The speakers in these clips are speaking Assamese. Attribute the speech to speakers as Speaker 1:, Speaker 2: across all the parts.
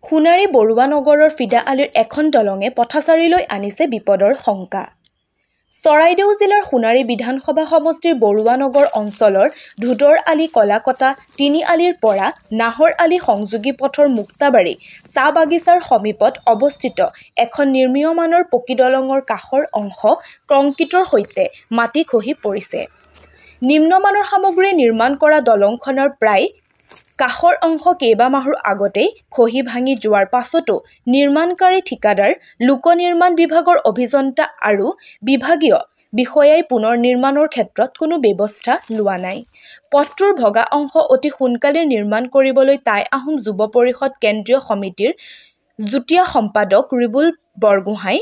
Speaker 1: সোণাৰী বৰুৱা নগৰৰ ফিদা আলিৰ এখন দলঙে পথাচাৰীলৈ আনিছে বিপদৰ শংকা। চৰাইদেউ জিলাৰ সোণাৰী বিধানসভা সমষ্টিৰ বৰুৱা নগৰ অঞ্চলৰ ধুদৰ আলি কলাকটা তিনিআলিৰ পৰা নাহৰ আলি সংযোগী পথৰ মুক্তাবাৰী চাহ বাগিচাৰ সমীপত অৱস্থিত এখন নিৰ্মীয়মানৰ পকী দলঙৰ কাষৰ অংশ কংক্ৰিটৰ সৈতে মাটি খহি পৰিছে। নিম্নমানৰ সামগ্ৰী নিৰ্মাণ কৰা দলংখনৰ প্ৰায় কাষৰ অংশ কেইবামাহৰ আগতেই খহি ভাঙি যোৱাৰ পাছতো নিৰ্মাণকাৰী ঠিকাদাৰ, লোক নিৰ্মাণ বিভাগৰ অভিযন্তা আৰু বিভাগীয় বিষয়াই পুনৰ নিৰ্মাণৰ ক্ষেত্ৰত কোনো ব্যৱস্থা লোৱা নাই। পথটোৰ ভগা অংশ অতি সোনকালে নিৰ্মাণ কৰিবলৈ টাই আহোম যুৱ পৰিষদ কেন্দ্ৰীয় সমিতিৰ যুটীয়া সম্পাদক ৰিবুল বৰগোহাঁই,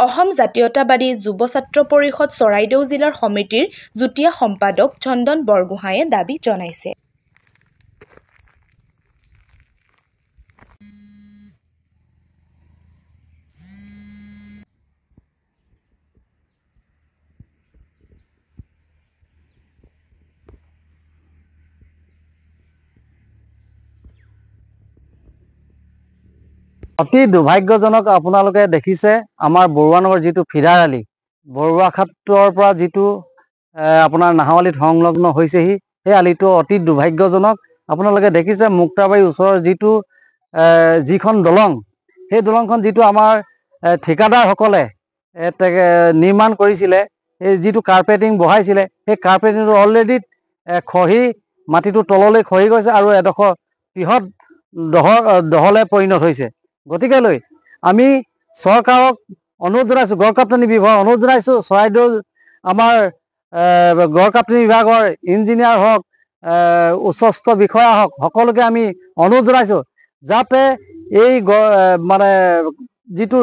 Speaker 1: অসম জাতীয়তাবাদী যুৱ ছাত্ৰ পৰিষদ চৰাইদেউ জিলাৰ সমিতিৰ যুটীয়া সম্পাদক চন্দন বৰগোহাঁয়ে দাবী জনাইছে।
Speaker 2: অতি দুৰ্ভাগ্যজনক আপোনালোকে দেখিছে আমাৰ বৰুৱা নগৰ যিটো ফিডাৰ আলি বৰুৱা খাটৰ পৰা যিটো আপোনাৰ নাহৰআলিত সংলগ্ন হৈছেহি, সেই আলিটো অতি দুৰ্ভাগ্যজনক। আপোনালোকে দেখিছে মুক্তাবাৰীৰ ওচৰৰ যিখন দলং, সেই দলংখন যিটো আমাৰ ঠিকাদাৰসকলে নিৰ্মাণ কৰিছিলে, এই যিটো কাৰ্পেটিং বহাইছিলে, সেই কাৰ্পেটিংটো অলৰেডি খহি মাটিটো তললৈ খহি গৈছে আৰু এডোখৰ বৃহৎ দহলে পৰিণত হৈছে। গতিকেলৈ আমি চৰকাৰক অনুৰোধ জনাইছোঁ, গড়কাপ্তানি বিভাগক অনুৰোধ জনাইছোঁ, চৰাইদেউ আমাৰ গড়কাপ্তানি বিভাগৰ ইঞ্জিনিয়াৰ হওক, উচ্চস্থ বিষয়া হওক, সকলোকে আমি অনুৰোধ জনাইছোঁ যাতে এই মানে যিটো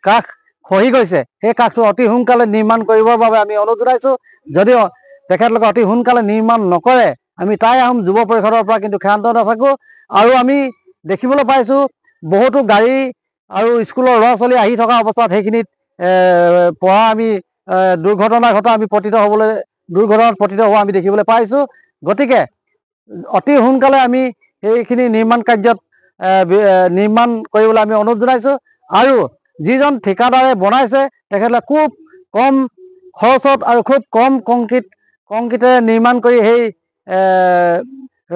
Speaker 2: কাষ খহি গৈছে, সেই কাষটো অতি সোনকালে নিৰ্মাণ কৰিবৰ বাবে আমি অনুৰোধ জনাইছোঁ। যদিও তেখেতলোকে অতি সোনকালে নিৰ্মাণ নকৰে, আমি টাই আহোম যুৱ পৰিষদৰ পৰা কিন্তু ক্ষান্ত নাথাকোঁ। আৰু আমি দেখিবলৈ পাইছোঁ বহুতো গাড়ী আৰু স্কুলৰ ল'ৰা ছোৱালী আহি থকা অৱস্থাত সেইখিনিত পঢ়া আমি দুৰ্ঘটনা দুৰ্ঘটনাত পতিত হোৱা আমি দেখিবলৈ পাইছোঁ। গতিকে অতি সোনকালে আমি সেইখিনি নিৰ্মাণ কাৰ্যত নিৰ্মাণ কৰিবলৈ আমি অনুৰোধ জনাইছোঁ। আৰু যিজন ঠিকাদাৰে বনাইছে তেখেতলোকে খুব কম খৰচত আৰু খুব কম কংক্ৰিটেৰে নিৰ্মাণ কৰি সেই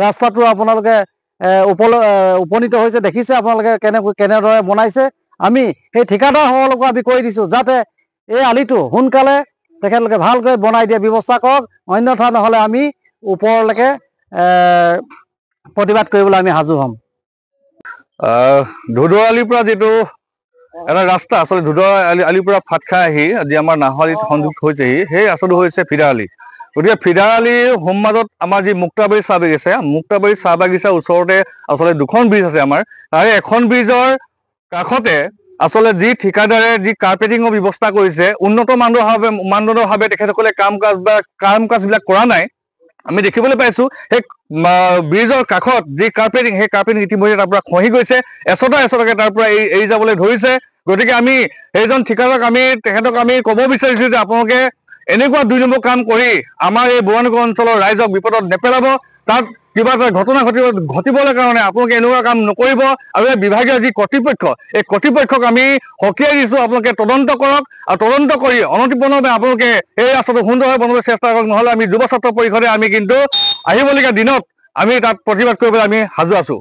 Speaker 2: ৰাস্তাটো আপোনালোকে উপনীত হৈছে। দেখিছে আপোনালোকে কেনেদৰে বনাইছে। আমি সেই ঠিকাদাৰসকলকো আমি কৈ দিছোঁ যাতে এই আলিটো সোনকালে তেখেতলোকে ভালকৈ বনাই দিয়া ব্যৱস্থা কৰক, অন্যথা নহ'লে আমি ওপৰলৈকে প্ৰতিবাদ কৰিবলৈ আমি সাজু হ'ম।
Speaker 3: ধুদৰ আলিৰ পৰা যিটো এটা ৰাস্তা, আচলতে ধুদৰ আলিৰ পৰা ফাট খাই আহি আজি আমাৰ নাহৰআলিত সংযোগ হৈছেহি, সেই ৰাস্তাটো হৈছে ফিডাৰ আলি। গতিকে ফিডাৰ আলিৰ সোঁমাজত আমাৰ যি মুক্তাবাৰী চাহ বাগিচা, মুক্তাবাৰী চাহ বাগিচাৰ ওচৰতে আচলতে দুখন ব্ৰিজ আছে আমাৰ। তাৰে এখন ব্ৰিজৰ কাষতে আচলতে যি ঠিকাদাৰে যি কাৰ্পেটিঙৰ ব্যৱস্থা কৰিছে, উন্নত মানদণ্ডৰভাৱে তেখেতসকলে কাম কাজবিলাক কৰা নাই। আমি দেখিবলৈ পাইছোঁ সেই ব্ৰিজৰ কাষত যি কাৰ্পেটিং, সেই কাৰ্পেটিং ইতিমধ্যে তাৰ পৰা খহি গৈছে, এচটাকে তাৰ পৰা এৰি যাবলৈ ধৰিছে। গতিকে আমি সেইজন ঠিকাদাৰক তেখেতক আমি ক'ব বিচাৰিছোঁ যে আপোনালোকে এনেকুৱা ২ নম্বৰ কাম কৰি আমাৰ এই বৰুৱা নগৰ অঞ্চলৰ ৰাইজক বিপদত নেপেলাব। তাত কিবা এটা ঘটনা ঘটিবলৈ কাৰণে আপোনালোকে এনেকুৱা কাম নকৰিব। আৰু এই বিভাগীয় যি কৰ্তৃপক্ষ, এই কৰ্তৃপক্ষক আমি সকীয়াই দিছোঁ, আপোনালোকে তদন্ত কৰক আৰু তদন্ত কৰি অনতিপলমে আপোনালোকে এই ৰাস্তাটো সুন্দৰভাৱে বনাবলৈ চেষ্টা কৰক। নহ'লে আমি যুৱ ছাত্ৰ পৰিষদে আমি কিন্তু আহিবলগীয়া দিনত আমি তাত প্ৰতিবাদ কৰিবলৈ আমি সাজু আছোঁ।